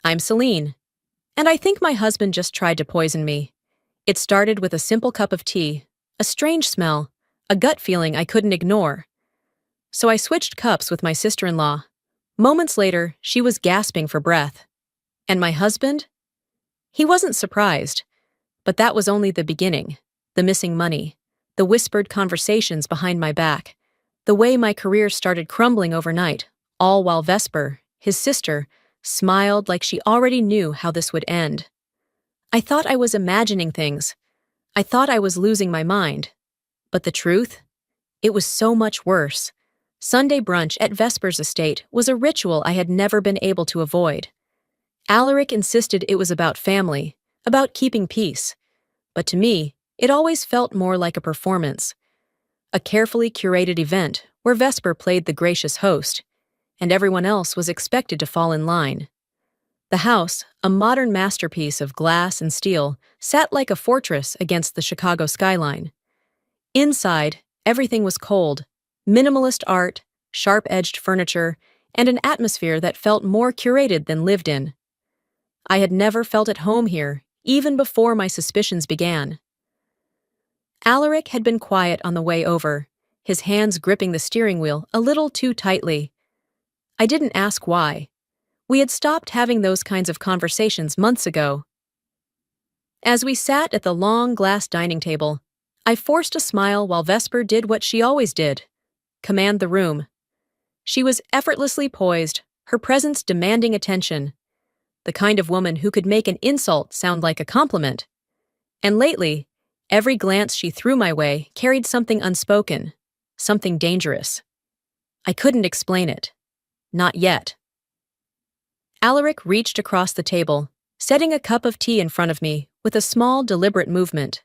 I'm Celine. And I think my husband just tried to poison me. It started with a simple cup of tea, a strange smell, a gut feeling I couldn't ignore. So I switched cups with my sister-in-law. Moments later, she was gasping for breath. And my husband? He wasn't surprised. But that was only the beginning. The missing money, the whispered conversations behind my back, the way my career started crumbling overnight, all while Vesper, his sister, smiled like she already knew how this would end. I thought I was imagining things. I thought I was losing my mind. But the truth? It was so much worse. Sunday brunch at Vesper's estate was a ritual I had never been able to avoid. Alaric insisted it was about family, about keeping peace. But to me, it always felt more like a performance. A carefully curated event where Vesper played the gracious host, and everyone else was expected to fall in line. The house, a modern masterpiece of glass and steel, sat like a fortress against the Chicago skyline. Inside, everything was cold, minimalist art, sharp-edged furniture, and an atmosphere that felt more curated than lived in. I had never felt at home here, even before my suspicions began. Alaric had been quiet on the way over, his hands gripping the steering wheel a little too tightly. I didn't ask why. We had stopped having those kinds of conversations months ago. As we sat at the long glass dining table, I forced a smile while Vesper did what she always did: command the room. She was effortlessly poised, her presence demanding attention. The kind of woman who could make an insult sound like a compliment. And lately, every glance she threw my way carried something unspoken, something dangerous. I couldn't explain it. Not yet. Alaric reached across the table, setting a cup of tea in front of me with a small, deliberate movement.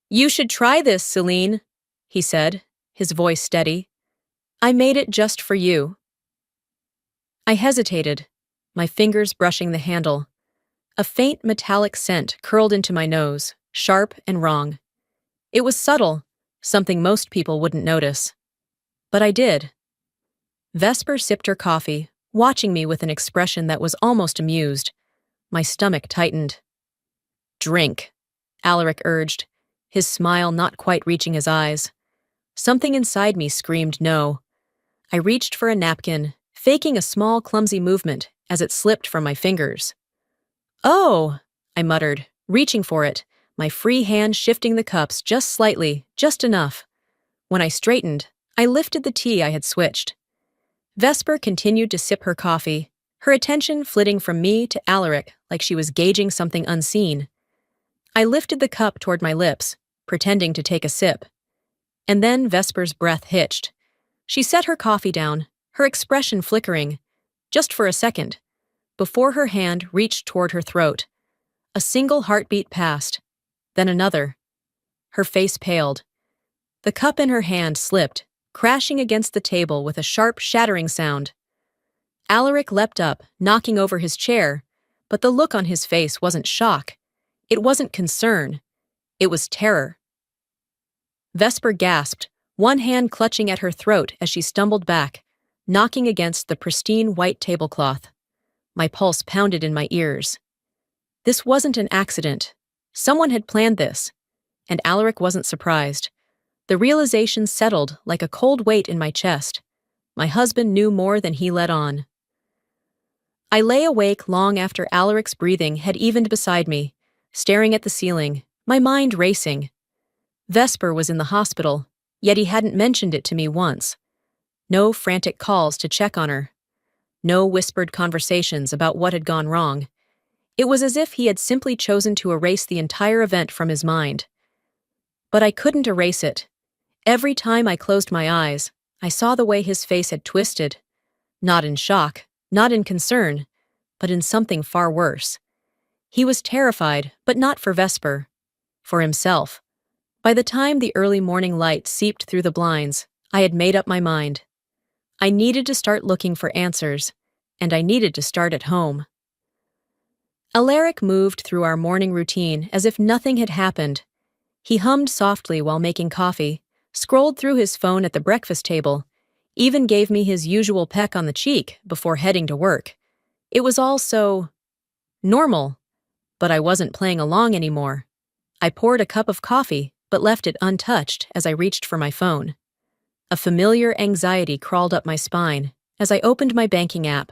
"You should try this, Celine," he said, his voice steady. "I made it just for you." I hesitated, my fingers brushing the handle. A faint metallic scent curled into my nose, sharp and wrong. It was subtle, something most people wouldn't notice. But I did. Vesper sipped her coffee, watching me with an expression that was almost amused. My stomach tightened. "Drink," Alaric urged, his smile not quite reaching his eyes. Something inside me screamed no. I reached for a napkin, faking a small, clumsy movement as it slipped from my fingers. "Oh," I muttered, reaching for it, my free hand shifting the cups just slightly, just enough. When I straightened, I lifted the tea I had switched. Vesper continued to sip her coffee, her attention flitting from me to Alaric like she was gauging something unseen. I lifted the cup toward my lips, pretending to take a sip. And then Vesper's breath hitched. She set her coffee down, her expression flickering, just for a second, before her hand reached toward her throat. A single heartbeat passed, then another. Her face paled. The cup in her hand slipped, crashing against the table with a sharp, shattering sound. Alaric leapt up, knocking over his chair, but the look on his face wasn't shock. It wasn't concern. It was terror. Vesper gasped, one hand clutching at her throat as she stumbled back, knocking against the pristine white tablecloth. My pulse pounded in my ears. This wasn't an accident. Someone had planned this, and Alaric wasn't surprised. The realization settled like a cold weight in my chest. My husband knew more than he let on. I lay awake long after Alaric's breathing had evened beside me, staring at the ceiling, my mind racing. Vesper was in the hospital, yet he hadn't mentioned it to me once. No frantic calls to check on her. No whispered conversations about what had gone wrong. It was as if he had simply chosen to erase the entire event from his mind. But I couldn't erase it. Every time I closed my eyes, I saw the way his face had twisted. Not in shock, not in concern, but in something far worse. He was terrified, but not for Vesper. For himself. By the time the early morning light seeped through the blinds, I had made up my mind. I needed to start looking for answers, and I needed to start at home. Alaric moved through our morning routine as if nothing had happened. He hummed softly while making coffee, scrolled through his phone at the breakfast table, even gave me his usual peck on the cheek before heading to work. It was all so normal, but I wasn't playing along anymore. I poured a cup of coffee, but left it untouched as I reached for my phone. A familiar anxiety crawled up my spine as I opened my banking app,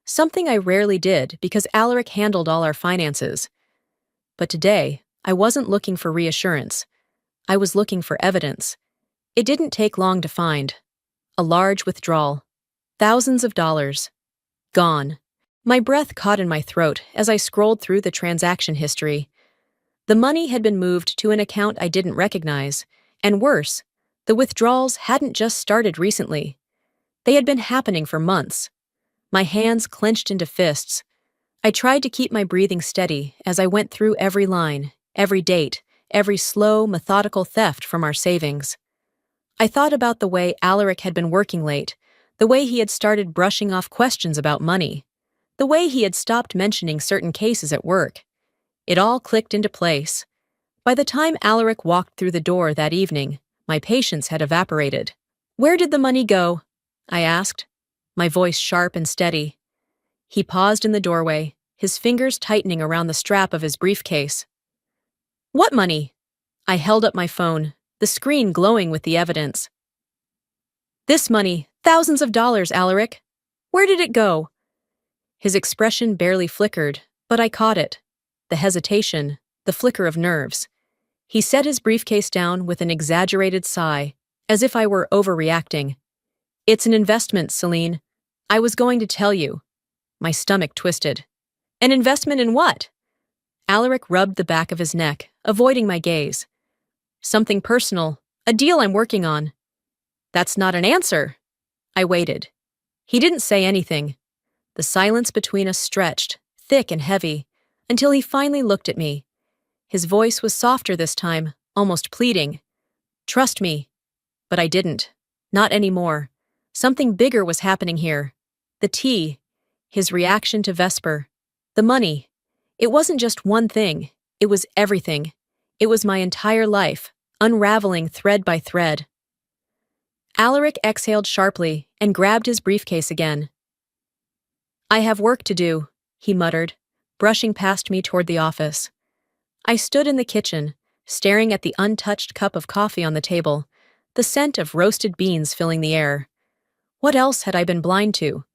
something I rarely did because Alaric handled all our finances. But today, I wasn't looking for reassurance. I was looking for evidence. It didn't take long to find. A large withdrawal. Thousands of dollars. Gone. My breath caught in my throat as I scrolled through the transaction history. The money had been moved to an account I didn't recognize, and worse, the withdrawals hadn't just started recently. They had been happening for months. My hands clenched into fists. I tried to keep my breathing steady as I went through every line, every date, every slow, methodical theft from our savings. I thought about the way Alaric had been working late, the way he had started brushing off questions about money, the way he had stopped mentioning certain cases at work. It all clicked into place. By the time Alaric walked through the door that evening, my patience had evaporated. "Where did the money go?" I asked, my voice sharp and steady. He paused in the doorway, his fingers tightening around the strap of his briefcase. "What money?" I held up my phone, the screen glowing with the evidence. "This money, thousands of dollars, Alaric. Where did it go?" His expression barely flickered, but I caught it. The hesitation, the flicker of nerves. He set his briefcase down with an exaggerated sigh, as if I were overreacting. "It's an investment, Celine. I was going to tell you." My stomach twisted. "An investment in what?" Alaric rubbed the back of his neck, avoiding my gaze. "Something personal, a deal I'm working on." "That's not an answer." I waited. He didn't say anything. The silence between us stretched, thick and heavy, until he finally looked at me. His voice was softer this time, almost pleading. "Trust me." But I didn't. Not anymore. Something bigger was happening here. The tea. His reaction to Vesper. The money. It wasn't just one thing. It was everything. It was my entire life, unraveling thread by thread. Alaric exhaled sharply and grabbed his briefcase again. "I have work to do," he muttered, brushing past me toward the office. I stood in the kitchen, staring at the untouched cup of coffee on the table, the scent of roasted beans filling the air. What else had I been blind to?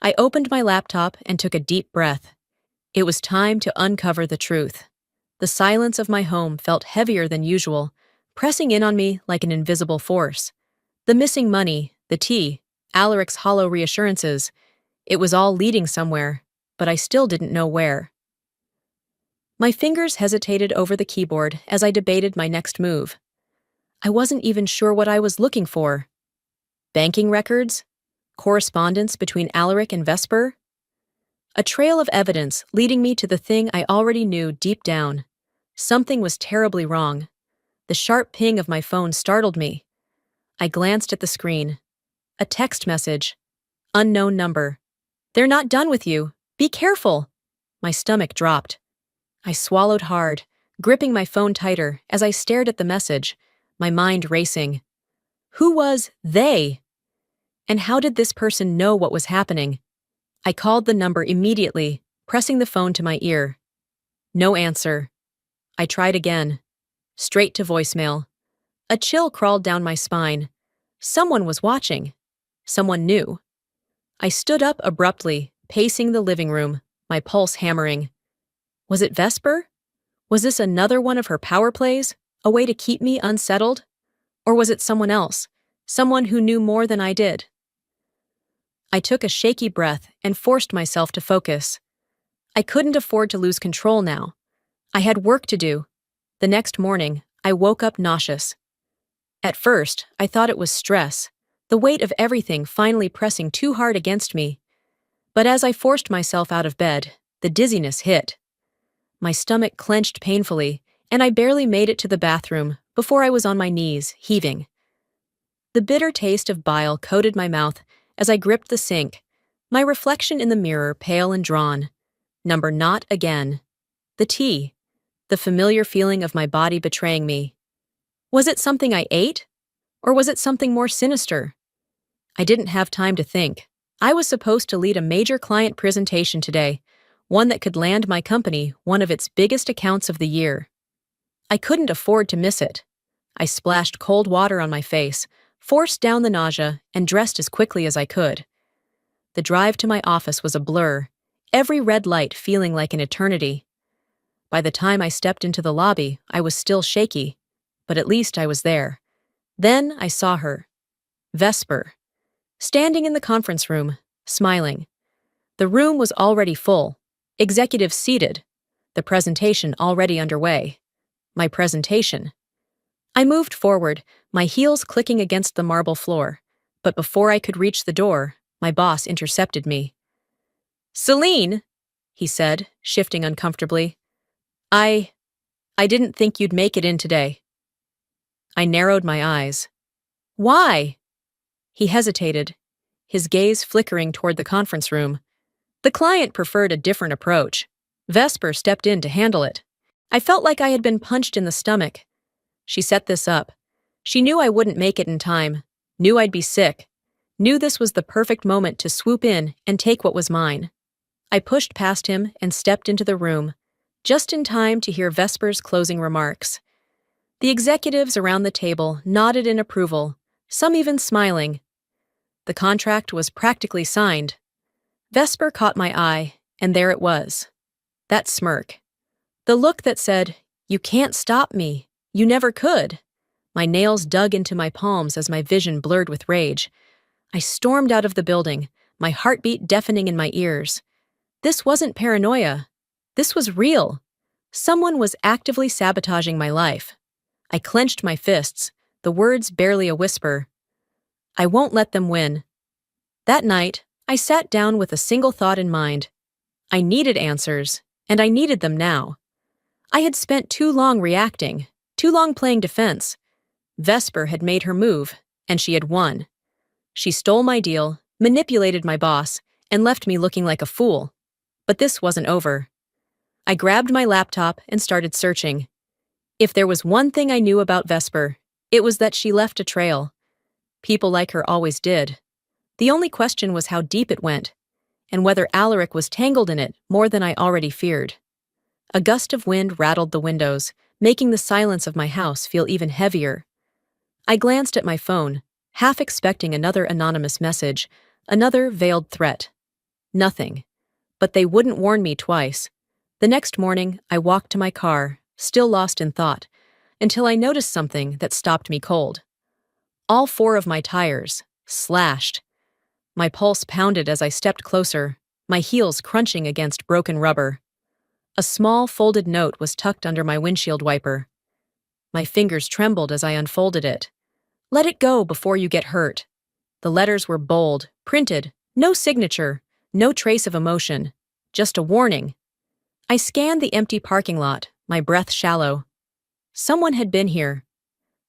I opened my laptop and took a deep breath. It was time to uncover the truth. The silence of my home felt heavier than usual, pressing in on me like an invisible force. The missing money, the tea, Alaric's hollow reassurances. It was all leading somewhere, but I still didn't know where. My fingers hesitated over the keyboard as I debated my next move. I wasn't even sure what I was looking for. Banking records? Correspondence between Alaric and Vesper? A trail of evidence leading me to the thing I already knew deep down. Something was terribly wrong. The sharp ping of my phone startled me. I glanced at the screen. A text message. Unknown number. "They're not done with you. Be careful." My stomach dropped. I swallowed hard, gripping my phone tighter as I stared at the message, my mind racing. Who was they? And how did this person know what was happening? I called the number immediately, pressing the phone to my ear. No answer. I tried again. Straight to voicemail. A chill crawled down my spine. Someone was watching. Someone new. I stood up abruptly, pacing the living room, my pulse hammering. Was it Vesper? Was this another one of her power plays? A way to keep me unsettled? Or was it someone else? Someone who knew more than I did? I took a shaky breath and forced myself to focus. I couldn't afford to lose control now. I had work to do. The next morning, I woke up nauseous. At first, I thought it was stress, the weight of everything finally pressing too hard against me. But as I forced myself out of bed, the dizziness hit. My stomach clenched painfully, and I barely made it to the bathroom before I was on my knees, heaving. The bitter taste of bile coated my mouth as I gripped the sink, my reflection in the mirror pale and drawn. Number not again. The tea. The familiar feeling of my body betraying me. Was it something I ate? Or was it something more sinister? I didn't have time to think. I was supposed to lead a major client presentation today, one that could land my company one of its biggest accounts of the year. I couldn't afford to miss it. I splashed cold water on my face, forced down the nausea, and dressed as quickly as I could. The drive to my office was a blur, every red light feeling like an eternity. By the time I stepped into the lobby, I was still shaky, but at least I was there. Then I saw her, Vesper, standing in the conference room, smiling. The room was already full, executives seated, the presentation already underway. My presentation. I moved forward, my heels clicking against the marble floor, but before I could reach the door, my boss intercepted me. "Celine," he said, shifting uncomfortably. I didn't think you'd make it in today." I narrowed my eyes. "Why?" He hesitated, his gaze flickering toward the conference room. The client preferred a different approach. Vesper stepped in to handle it. I felt like I had been punched in the stomach. She set this up. She knew I wouldn't make it in time, knew I'd be sick, knew this was the perfect moment to swoop in and take what was mine. I pushed past him and stepped into the room, just in time to hear Vesper's closing remarks. The executives around the table nodded in approval, some even smiling. The contract was practically signed. Vesper caught my eye, and there it was. That smirk. The look that said, "You can't stop me. You never could." My nails dug into my palms as my vision blurred with rage. I stormed out of the building, my heartbeat deafening in my ears. This wasn't paranoia. This was real. Someone was actively sabotaging my life. I clenched my fists, the words barely a whisper. I won't let them win. That night, I sat down with a single thought in mind. I needed answers, and I needed them now. I had spent too long reacting, too long playing defense. Vesper had made her move, and she had won. She stole my deal, manipulated my boss, and left me looking like a fool. But this wasn't over. I grabbed my laptop and started searching. If there was one thing I knew about Vesper, it was that she left a trail. People like her always did. The only question was how deep it went, and whether Alaric was tangled in it more than I already feared. A gust of wind rattled the windows, making the silence of my house feel even heavier. I glanced at my phone, half expecting another anonymous message, another veiled threat. Nothing. But they wouldn't warn me twice. The next morning, I walked to my car, still lost in thought, until I noticed something that stopped me cold. All 4 of my tires, slashed. My pulse pounded as I stepped closer, my heels crunching against broken rubber. A small folded note was tucked under my windshield wiper. My fingers trembled as I unfolded it. "Let it go before you get hurt." The letters were bold, printed, no signature, no trace of emotion, just a warning. I scanned the empty parking lot, my breath shallow. Someone had been here.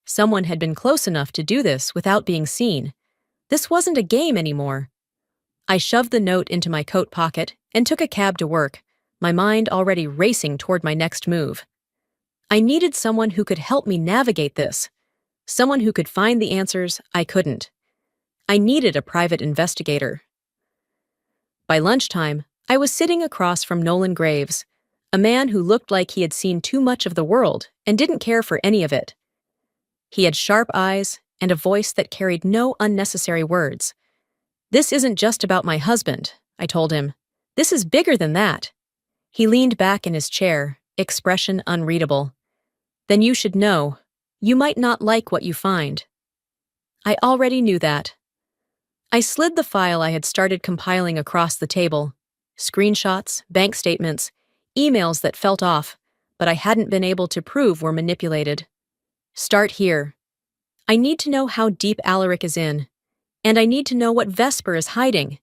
Someone had been close enough to do this without being seen. This wasn't a game anymore. I shoved the note into my coat pocket and took a cab to work, my mind already racing toward my next move. I needed someone who could help me navigate this, someone who could find the answers I couldn't. I needed a private investigator. By lunchtime, I was sitting across from Nolan Graves, a man who looked like he had seen too much of the world and didn't care for any of it. He had sharp eyes and a voice that carried no unnecessary words. "This isn't just about my husband," I told him. "This is bigger than that." He leaned back in his chair, expression unreadable. "Then you should know. You might not like what you find." I already knew that. I slid the file I had started compiling across the table. Screenshots, bank statements, emails that felt off, but I hadn't been able to prove were manipulated. Start here. I need to know how deep Alaric is in, and I need to know what Vesper is hiding.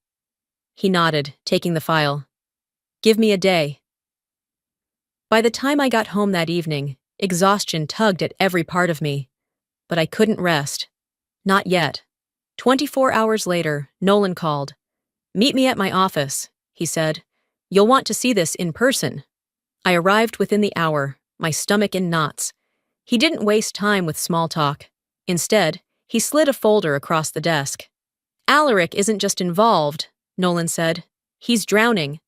He nodded, taking the file. "Give me a day." By the time I got home that evening, exhaustion tugged at every part of me. But I couldn't rest. Not yet. 24 hours later, Nolan called. "Meet me at my office," he said. "You'll want to see this in person." I arrived within the hour, my stomach in knots. He didn't waste time with small talk. Instead, he slid a folder across the desk. "Alaric isn't just involved, Nolan said. He's drowning.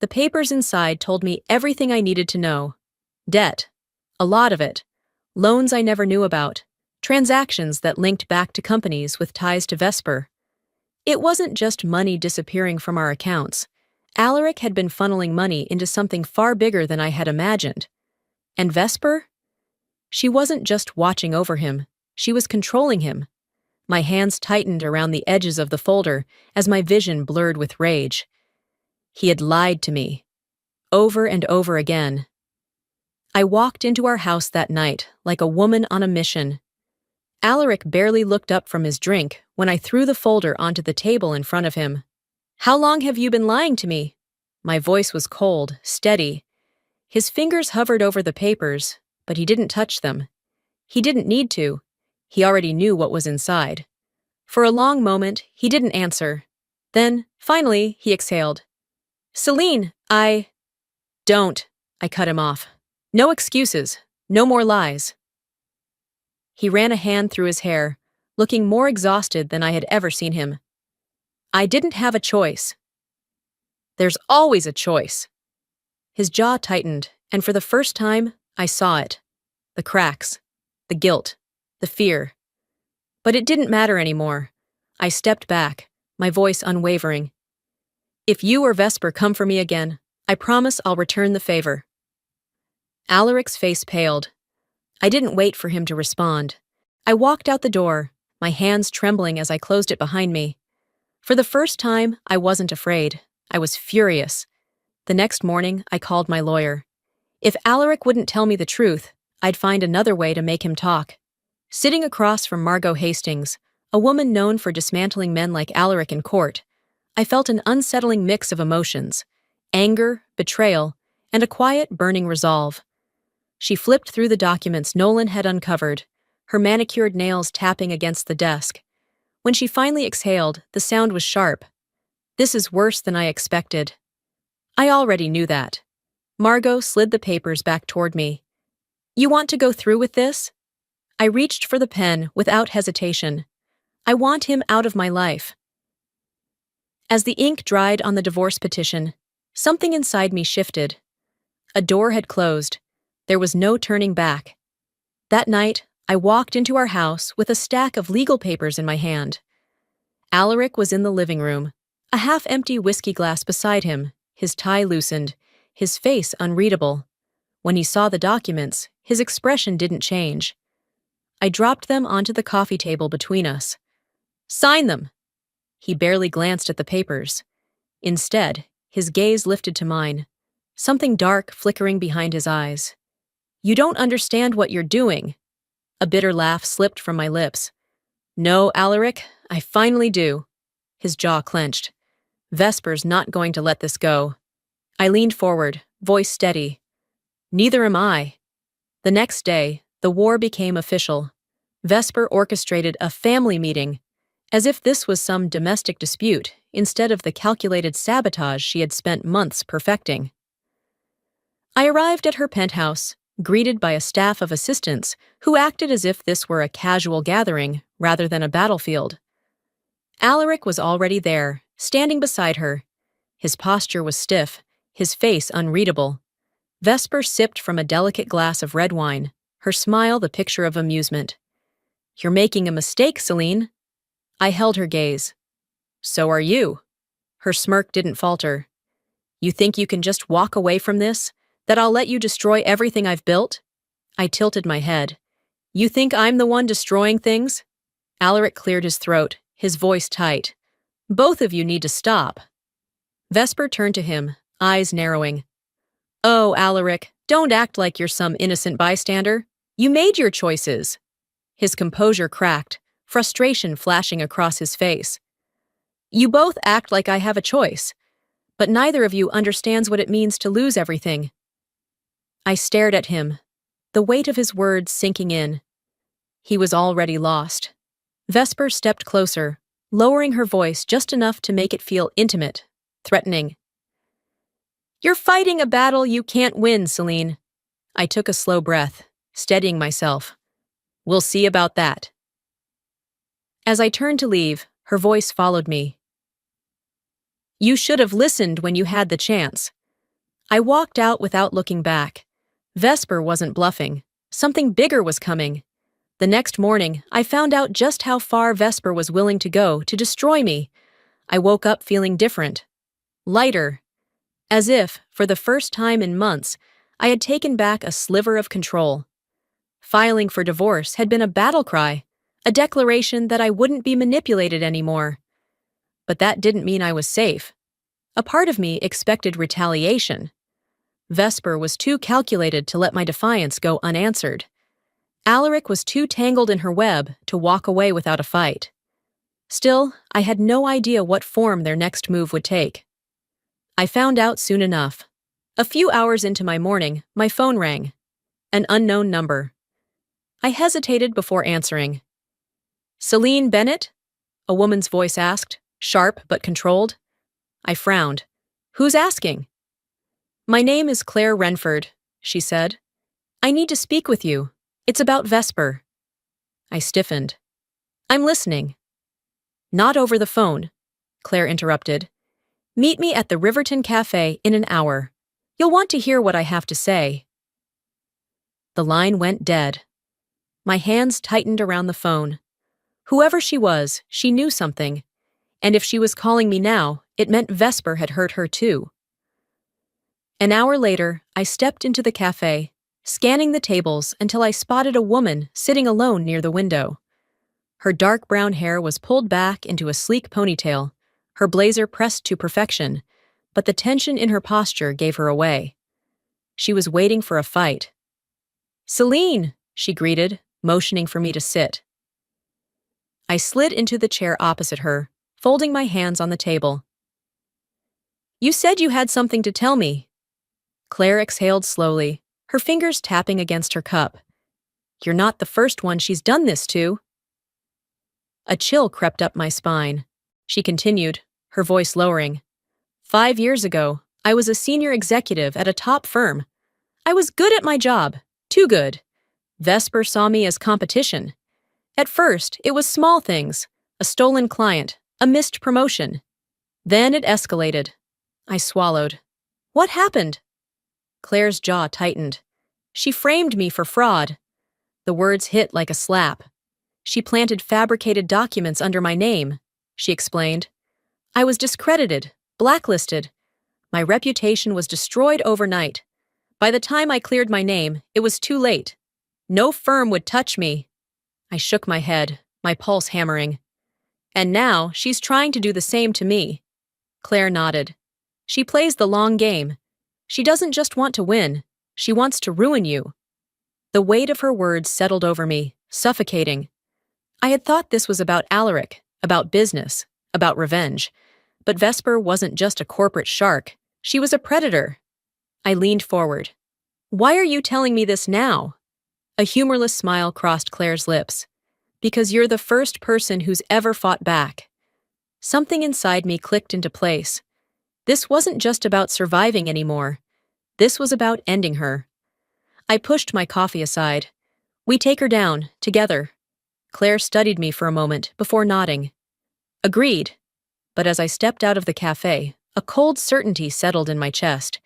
The papers inside told me everything I needed to know. Debt. A lot of it. Loans I never knew about. Transactions that linked back to companies with ties to Vesper. It wasn't just money disappearing from our accounts. Alaric had been funneling money into something far bigger than I had imagined. And Vesper? She wasn't just watching over him. She was controlling him. My hands tightened around the edges of the folder as my vision blurred with rage. He had lied to me. Over and over again. I walked into our house that night like a woman on a mission. Alaric barely looked up from his drink when I threw the folder onto the table in front of him. How long have you been lying to me? My voice was cold, steady. His fingers hovered over the papers, but he didn't touch them. He didn't need to. He already knew what was inside. For a long moment, he didn't answer. Then, finally, he exhaled. Celine, Don't, I cut him off. No excuses. No more lies. He ran a hand through his hair, looking more exhausted than I had ever seen him. I didn't have a choice. There's always a choice. His jaw tightened, and for the first time, I saw it. The cracks, the guilt, the fear. But it didn't matter anymore. I stepped back, my voice unwavering. If you or Vesper come for me again, I promise I'll return the favor. Alaric's face paled. I didn't wait for him to respond. I walked out the door, my hands trembling as I closed it behind me. For the first time, I wasn't afraid. I was furious. The next morning, I called my lawyer. If Alaric wouldn't tell me the truth, I'd find another way to make him talk. Sitting across from Margot Hastings, a woman known for dismantling men like Alaric in court, I felt an unsettling mix of emotions: anger, betrayal, and a quiet, burning resolve. She flipped through the documents Nolan had uncovered, her manicured nails tapping against the desk. When she finally exhaled, the sound was sharp. This is worse than I expected. I already knew that. Margot slid the papers back toward me. You want to go through with this? I reached for the pen without hesitation. I want him out of my life. As the ink dried on the divorce petition, something inside me shifted. A door had closed. There was no turning back. That night, I walked into our house with a stack of legal papers in my hand. Alaric was in the living room, a half-empty whiskey glass beside him, his tie loosened, his face unreadable. When he saw the documents, his expression didn't change. I dropped them onto the coffee table between us. Sign them! He barely glanced at the papers. Instead, his gaze lifted to mine, something dark flickering behind his eyes. You don't understand what you're doing. A bitter laugh slipped from my lips. No, Alaric, I finally do. His jaw clenched. Vesper's not going to let this go. I leaned forward, voice steady. Neither am I. The next day, the war became official. Vesper orchestrated a family meeting, as if this was some domestic dispute instead of the calculated sabotage she had spent months perfecting. I arrived at her penthouse, greeted by a staff of assistants who acted as if this were a casual gathering rather than a battlefield. Alaric was already there, standing beside her. His posture was stiff, his face unreadable. Vesper sipped from a delicate glass of red wine, her smile the picture of amusement. You're making a mistake, Celine. I held her gaze. So are you. Her smirk didn't falter. You think you can just walk away from this? That I'll let you destroy everything I've built? I tilted my head. You think I'm the one destroying things? Alaric cleared his throat, his voice tight. Both of you need to stop. Vesper turned to him, eyes narrowing. Oh, Alaric, don't act like you're some innocent bystander. You made your choices. His composure cracked, frustration flashing across his face. You both act like I have a choice, but neither of you understands what it means to lose everything. I stared at him, the weight of his words sinking in. He was already lost. Vesper stepped closer, lowering her voice just enough to make it feel intimate, threatening. You're fighting a battle you can't win, Celine. I took a slow breath, steadying myself. We'll see about that. As I turned to leave, her voice followed me. You should have listened when you had the chance. I walked out without looking back. Vesper wasn't bluffing. Something bigger was coming. The next morning, I found out just how far Vesper was willing to go to destroy me. I woke up feeling different. Lighter. As if, for the first time in months, I had taken back a sliver of control. Filing for divorce had been a battle cry, a declaration that I wouldn't be manipulated anymore. But that didn't mean I was safe. A part of me expected retaliation. Vesper was too calculated to let my defiance go unanswered. Alaric was too tangled in her web to walk away without a fight. Still, I had no idea what form their next move would take. I found out soon enough. A few hours into my morning, my phone rang. An unknown number. I hesitated before answering. "Celine Bennett?" a woman's voice asked, sharp but controlled. I frowned. "Who's asking?" "My name is Claire Renford," she said. "I need to speak with you. It's about Vesper." I stiffened. "I'm listening." "Not over the phone," Claire interrupted. "Meet me at the Riverton Cafe in an hour. You'll want to hear what I have to say." The line went dead. My hands tightened around the phone. Whoever she was, she knew something. And if she was calling me now, it meant Vesper had hurt her too. An hour later, I stepped into the cafe, scanning the tables until I spotted a woman sitting alone near the window. Her dark brown hair was pulled back into a sleek ponytail, her blazer pressed to perfection, but the tension in her posture gave her away. She was waiting for a fight. "Celine," she greeted, motioning for me to sit. I slid into the chair opposite her, folding my hands on the table. "You said you had something to tell me." Claire exhaled slowly, her fingers tapping against her cup. "You're not the first one she's done this to." A chill crept up my spine. She continued, her voice lowering. 5 years ago, I was a senior executive at a top firm. I was good at my job, too good. Vesper saw me as competition. At first, it was small things, a stolen client, a missed promotion. Then it escalated. I swallowed. "What happened?" Claire's jaw tightened. "She framed me for fraud." The words hit like a slap. "She planted fabricated documents under my name," she explained. "I was discredited, blacklisted. My reputation was destroyed overnight. By the time I cleared my name, it was too late. No firm would touch me." I shook my head, my pulse hammering. "And now she's trying to do the same to me." Claire nodded. "She plays the long game. She doesn't just want to win, she wants to ruin you." The weight of her words settled over me, suffocating. I had thought this was about Alaric, about business, about revenge. But Vesper wasn't just a corporate shark, she was a predator. I leaned forward. "Why are you telling me this now?" A humorless smile crossed Claire's lips. "Because you're the first person who's ever fought back." Something inside me clicked into place. This wasn't just about surviving anymore. This was about ending her. I pushed my coffee aside. "We take her down, together." Claire studied me for a moment before nodding. "Agreed." But as I stepped out of the cafe, a cold certainty settled in my chest.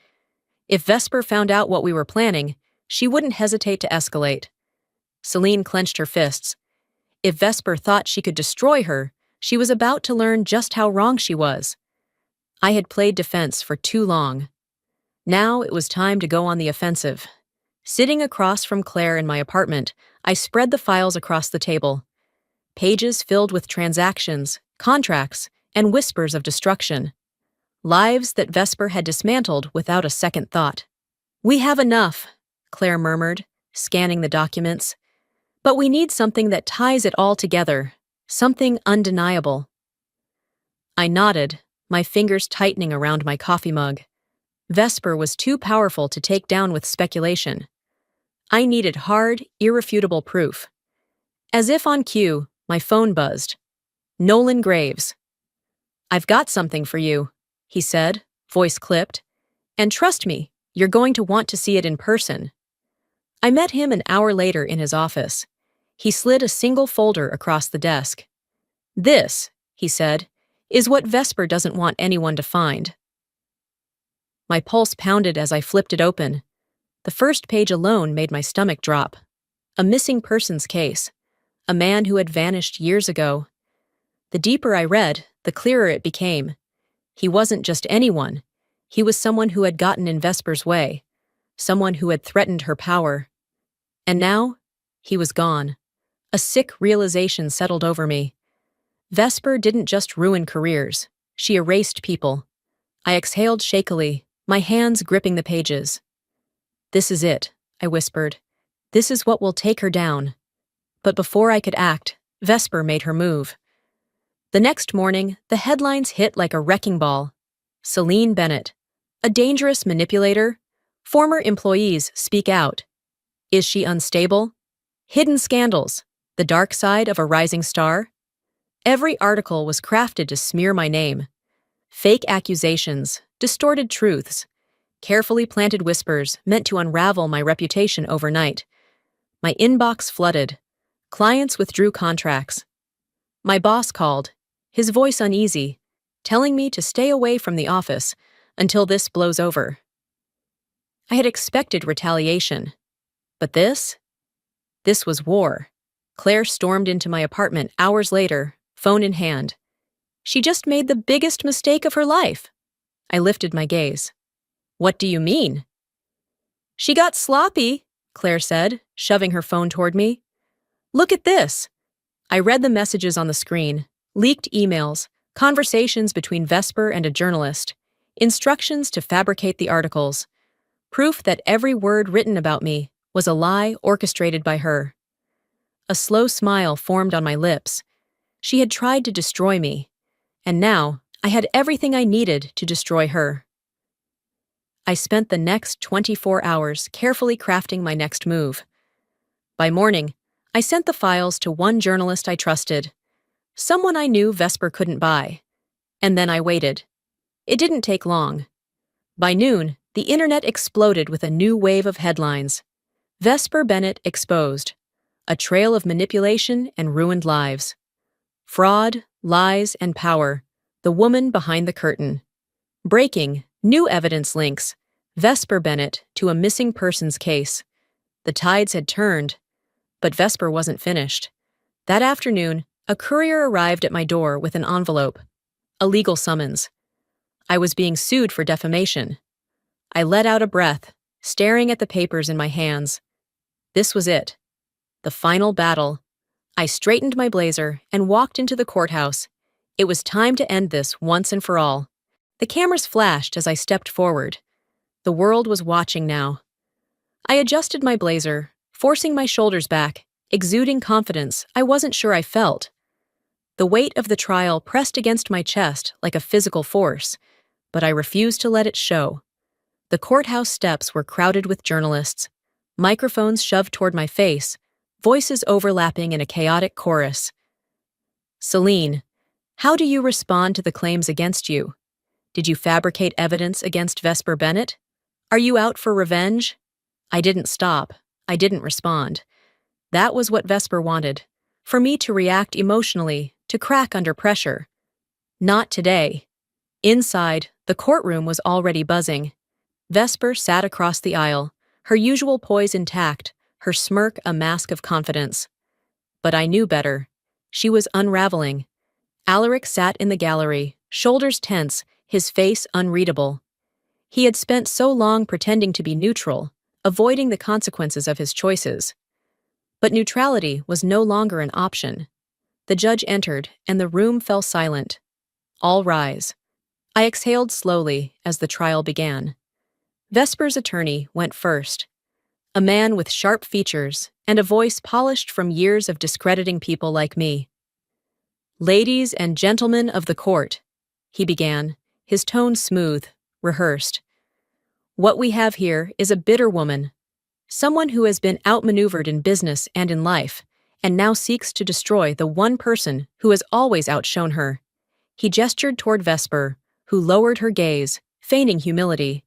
If Vesper found out what we were planning, she wouldn't hesitate to escalate. Celine clenched her fists. If Vesper thought she could destroy her, she was about to learn just how wrong she was. I had played defense for too long. Now it was time to go on the offensive. Sitting across from Claire in my apartment, I spread the files across the table. Pages filled with transactions, contracts, and whispers of destruction. Lives that Vesper had dismantled without a second thought. "We have enough," Claire murmured, scanning the documents. "But we need something that ties it all together, something undeniable." I nodded, my fingers tightening around my coffee mug. Vesper was too powerful to take down with speculation. I needed hard, irrefutable proof. As if on cue, my phone buzzed. Nolan Graves. "I've got something for you," he said, voice clipped. "And trust me, you're going to want to see it in person." I met him an hour later in his office. He slid a single folder across the desk. "This," he said, is what Vesper doesn't want anyone to find. My pulse pounded as I flipped it open. The first page alone made my stomach drop. A missing persons case. A man who had vanished years ago. The deeper I read, the clearer it became. He wasn't just anyone. He was someone who had gotten in Vesper's way. Someone who had threatened her power. And now, he was gone. A sick realization settled over me. Vesper didn't just ruin careers. She erased people. I exhaled shakily, my hands gripping the pages. "This is it," I whispered. "This is what will take her down." But before I could act, Vesper made her move. The next morning, the headlines hit like a wrecking ball. Celine Bennett, a dangerous manipulator. Former employees speak out. Is she unstable? Hidden scandals, the dark side of a rising star. Every article was crafted to smear my name. Fake accusations, distorted truths, carefully planted whispers meant to unravel my reputation overnight. My inbox flooded. Clients withdrew contracts. My boss called, his voice uneasy, telling me to stay away from the office until this blows over. I had expected retaliation. But this was war. Claire stormed into my apartment hours later, phone in hand. She just made the biggest mistake of her life. I lifted my gaze. "What do you mean?" "She got sloppy," Claire said, shoving her phone toward me. "Look at this." I read the messages on the screen, leaked emails, conversations between Vesper and a journalist, instructions to fabricate the articles, proof that every word written about me was a lie orchestrated by her. A slow smile formed on my lips. She had tried to destroy me, and now I had everything I needed to destroy her. I spent the next 24 hours carefully crafting my next move. By morning, I sent the files to one journalist I trusted, someone I knew Vesper couldn't buy. And then I waited. It didn't take long. By noon, the internet exploded with a new wave of headlines. Vesper Bennett exposed. A trail of manipulation and ruined lives. Fraud, lies, and power. The woman behind the curtain. Breaking, new evidence links. Vesper Bennett to a missing persons case. The tides had turned, but Vesper wasn't finished. That afternoon, a courier arrived at my door with an envelope. A legal summons. I was being sued for defamation. I let out a breath, staring at the papers in my hands. This was it. The final battle. I straightened my blazer and walked into the courthouse. It was time to end this once and for all. The cameras flashed as I stepped forward. The world was watching now. I adjusted my blazer, forcing my shoulders back, exuding confidence I wasn't sure I felt. The weight of the trial pressed against my chest like a physical force, but I refused to let it show. The courthouse steps were crowded with journalists, microphones shoved toward my face, voices overlapping in a chaotic chorus. "Celine, how do you respond to the claims against you? Did you fabricate evidence against Vesper Bennett? Are you out for revenge?" I didn't stop. I didn't respond. That was what Vesper wanted, for me to react emotionally, to crack under pressure. Not today. Inside, the courtroom was already buzzing. Vesper sat across the aisle, her usual poise intact, her smirk a mask of confidence. But I knew better. She was unraveling. Alaric sat in the gallery, shoulders tense, his face unreadable. He had spent so long pretending to be neutral, avoiding the consequences of his choices. But neutrality was no longer an option. The judge entered, and the room fell silent. All rise. I exhaled slowly as the trial began. Vesper's attorney went first. A man with sharp features and a voice polished from years of discrediting people like me. "Ladies and gentlemen of the court," he began, his tone smooth, rehearsed. "What we have here is a bitter woman, someone who has been outmaneuvered in business and in life, and now seeks to destroy the one person who has always outshone her." He gestured toward Vesper, who lowered her gaze, feigning humility.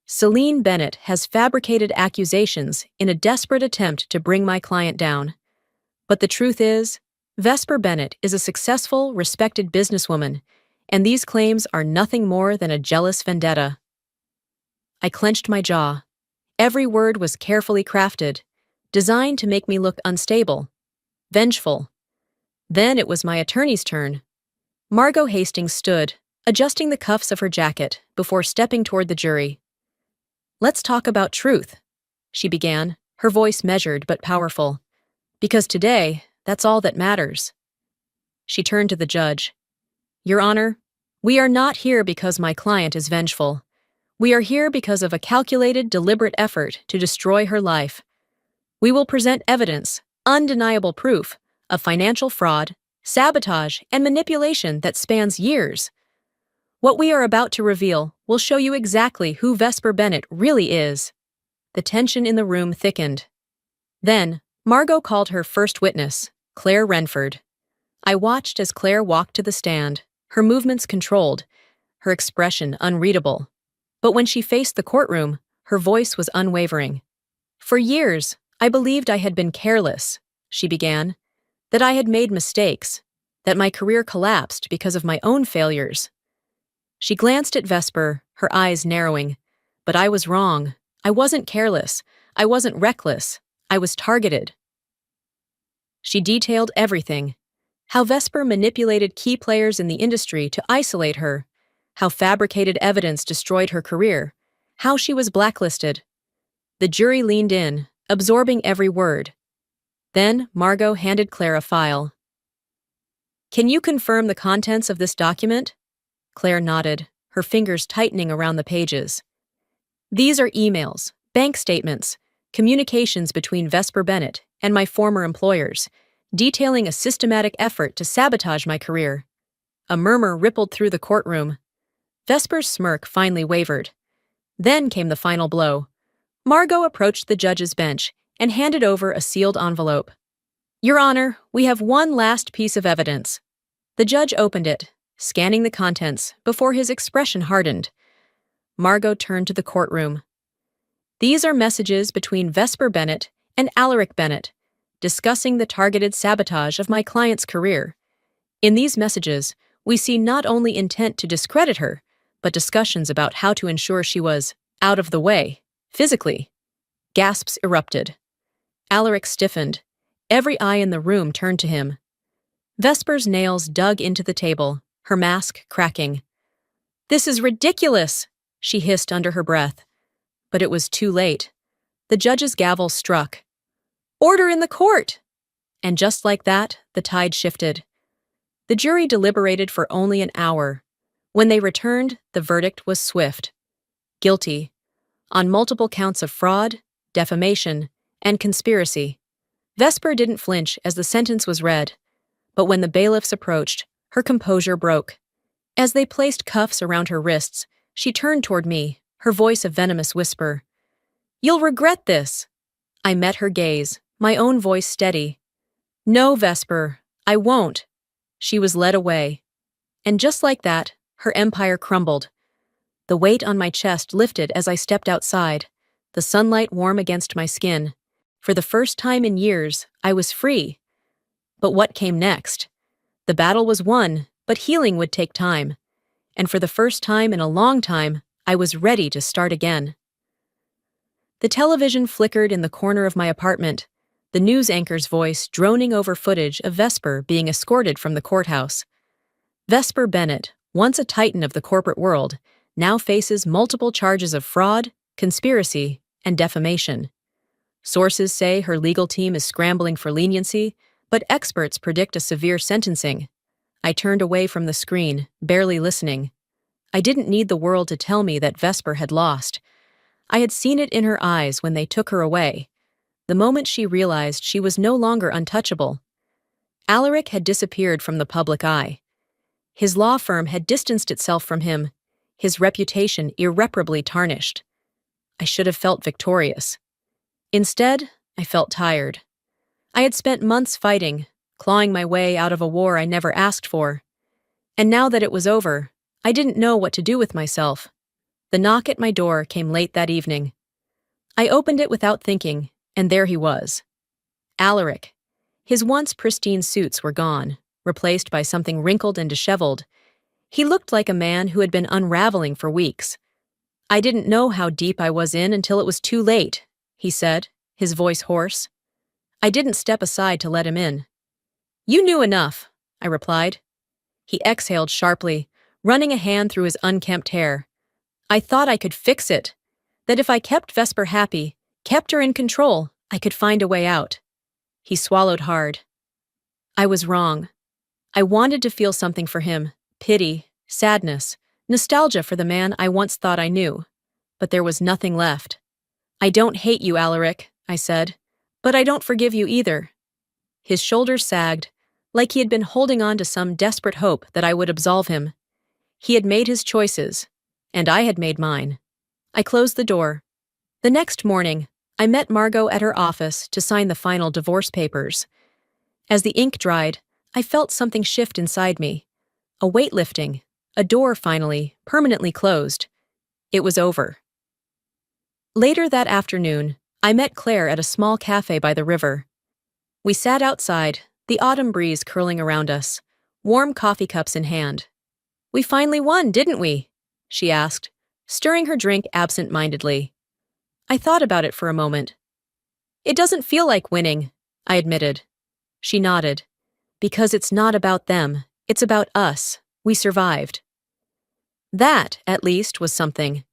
"Celine Bennett has fabricated accusations in a desperate attempt to bring my client down. But the truth is, Vesper Bennett is a successful, respected businesswoman, and these claims are nothing more than a jealous vendetta. I clenched my jaw. Every word was carefully crafted, designed to make me look unstable, vengeful. Then it was my attorney's turn. Margot Hastings stood, adjusting the cuffs of her jacket before stepping toward the jury. "Let's talk about truth," she began, her voice measured but powerful. "Because today, that's all that matters." She turned to the judge. "Your Honor, we are not here because my client is vengeful. We are here because of a calculated, deliberate effort to destroy her life. We will present evidence, undeniable proof, of financial fraud, sabotage, and manipulation that spans years. What we are about to reveal will show you exactly who Vesper Bennett really is." The tension in the room thickened. Then, Margot called her first witness, Claire Renford. I watched as Claire walked to the stand, her movements controlled, her expression unreadable. But when she faced the courtroom, her voice was unwavering. "For years, I believed I had been careless," she began, "that I had made mistakes, that my career collapsed because of my own failures." She glanced at Vesper, her eyes narrowing. "But I was wrong. I wasn't careless. I wasn't reckless. I was targeted." She detailed everything. How Vesper manipulated key players in the industry to isolate her, how fabricated evidence destroyed her career, how she was blacklisted. The jury leaned in, absorbing every word. Then Margot handed Claire a file. "Can you confirm the contents of this document?" Claire nodded, her fingers tightening around the pages. "These are emails, bank statements, communications between Vesper Bennett and my former employers, detailing a systematic effort to sabotage my career." A murmur rippled through the courtroom. Vesper's smirk finally wavered. Then came the final blow. Margot approached the judge's bench and handed over a sealed envelope. "Your Honor, we have one last piece of evidence." The judge opened it, scanning the contents before his expression hardened. Margot turned to the courtroom. "These are messages between Vesper Bennett and Alaric Bennett, discussing the targeted sabotage of my client's career. In these messages, we see not only intent to discredit her, but discussions about how to ensure she was out of the way, physically." Gasps erupted. Alaric stiffened. Every eye in the room turned to him. Vesper's nails dug into the table, her mask cracking. "This is ridiculous," she hissed under her breath. But it was too late. The judge's gavel struck. "Order in the court!" And just like that, the tide shifted. The jury deliberated for only an hour. When they returned, the verdict was swift. Guilty. On multiple counts of fraud, defamation, and conspiracy. Vesper didn't flinch as the sentence was read. But when the bailiffs approached, her composure broke. As they placed cuffs around her wrists, she turned toward me, her voice a venomous whisper. "You'll regret this." I met her gaze, my own voice steady. "No, Vesper, I won't." She was led away. And just like that, her empire crumbled. The weight on my chest lifted as I stepped outside, the sunlight warm against my skin. For the first time in years, I was free. But what came next? The battle was won, but healing would take time. And for the first time in a long time, I was ready to start again. The television flickered in the corner of my apartment, the news anchor's voice droning over footage of Vesper being escorted from the courthouse. Vesper Bennett, once a titan of the corporate world, now faces multiple charges of fraud, conspiracy, and defamation. Sources say her legal team is scrambling for leniency, but experts predict a severe sentencing. I turned away from the screen, barely listening. I didn't need the world to tell me that Vesper had lost. I had seen it in her eyes when they took her away, the moment she realized she was no longer untouchable. Alaric had disappeared from the public eye. His law firm had distanced itself from him, his reputation irreparably tarnished. I should have felt victorious. Instead, I felt tired. I had spent months fighting, clawing my way out of a war I never asked for. And now that it was over, I didn't know what to do with myself. The knock at my door came late that evening. I opened it without thinking, and there he was. Alaric. His once pristine suits were gone, replaced by something wrinkled and disheveled. He looked like a man who had been unraveling for weeks. "I didn't know how deep I was in until it was too late," he said, his voice hoarse. I didn't step aside to let him in. "You knew enough," I replied. He exhaled sharply, running a hand through his unkempt hair. "I thought I could fix it. That if I kept Vesper happy, kept her in control, I could find a way out." He swallowed hard. I was wrong. I wanted to feel something for him, pity, sadness, nostalgia for the man I once thought I knew. But there was nothing left. "I don't hate you, Alaric," I said, "but I don't forgive you either." His shoulders sagged, like he had been holding on to some desperate hope that I would absolve him. He had made his choices, and I had made mine. I closed the door. The next morning, I met Margot at her office to sign the final divorce papers. As the ink dried, I felt something shift inside me. A weight lifting, a door finally, permanently closed. It was over. Later that afternoon, I met Claire at a small cafe by the river. We sat outside, the autumn breeze curling around us, warm coffee cups in hand. "We finally won, didn't we?" she asked, stirring her drink absent-mindedly. I thought about it for a moment. "It doesn't feel like winning," I admitted. She nodded. "Because it's not about them, it's about us. We survived." That, at least, was something.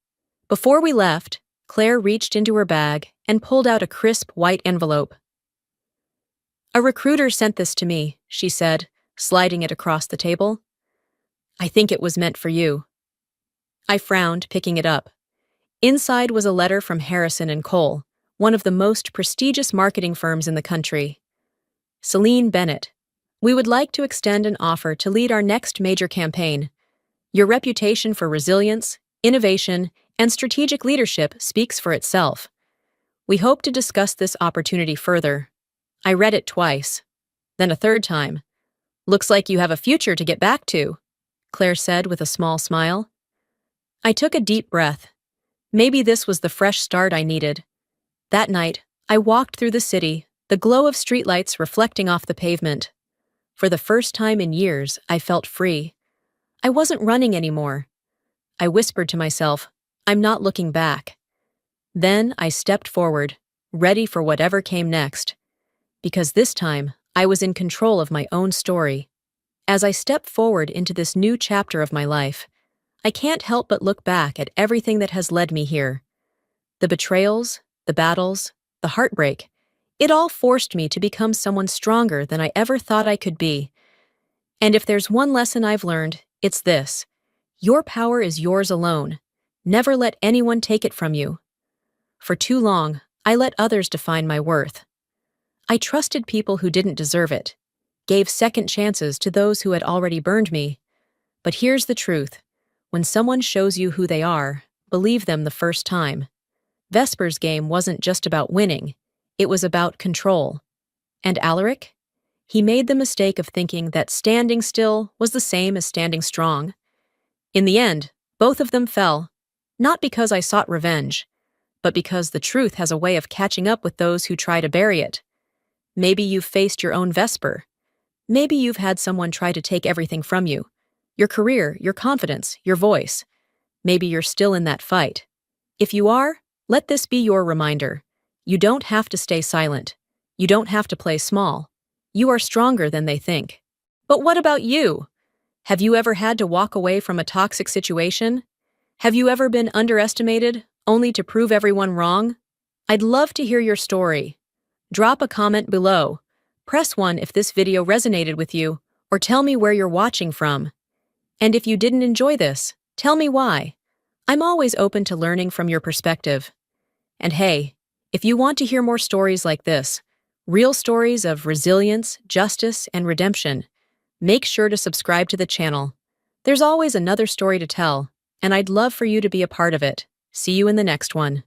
Before we left, Claire reached into her bag and pulled out a crisp white envelope. "A recruiter sent this to me," she said, sliding it across the table. "I think it was meant for you." I frowned, picking it up. Inside was a letter from Harrison and Cole, one of the most prestigious marketing firms in the country. "Celine Bennett, we would like to extend an offer to lead our next major campaign. Your reputation for resilience, innovation, and strategic leadership speaks for itself. We hope to discuss this opportunity further." I read it twice, then a third time. "Looks like you have a future to get back to," Claire said with a small smile. I took a deep breath. Maybe this was the fresh start I needed. That night, I walked through the city, the glow of streetlights reflecting off the pavement. For the first time in years, I felt free. I wasn't running anymore. I whispered to myself, "I'm not looking back." Then I stepped forward, ready for whatever came next. Because this time, I was in control of my own story. As I step forward into this new chapter of my life, I can't help but look back at everything that has led me here. The betrayals, the battles, the heartbreak, it all forced me to become someone stronger than I ever thought I could be. And if there's one lesson I've learned, it's this: your power is yours alone. Never let anyone take it from you. For too long, I let others define my worth. I trusted people who didn't deserve it, gave second chances to those who had already burned me. But here's the truth. When someone shows you who they are, believe them the first time. Vesper's game wasn't just about winning, it was about control. And Alaric? He made the mistake of thinking that standing still was the same as standing strong. In the end, both of them fell, not because I sought revenge, but because the truth has a way of catching up with those who try to bury it. Maybe you've faced your own Vesper. Maybe you've had someone try to take everything from you. Your career, your confidence, your voice. Maybe you're still in that fight. If you are, let this be your reminder. You don't have to stay silent. You don't have to play small. You are stronger than they think. But what about you? Have you ever had to walk away from a toxic situation? Have you ever been underestimated, only to prove everyone wrong? I'd love to hear your story. Drop a comment below. Press 1 if this video resonated with you, or tell me where you're watching from. And if you didn't enjoy this, tell me why. I'm always open to learning from your perspective. And hey, if you want to hear more stories like this, real stories of resilience, justice, and redemption, make sure to subscribe to the channel. There's always another story to tell, and I'd love for you to be a part of it. See you in the next one.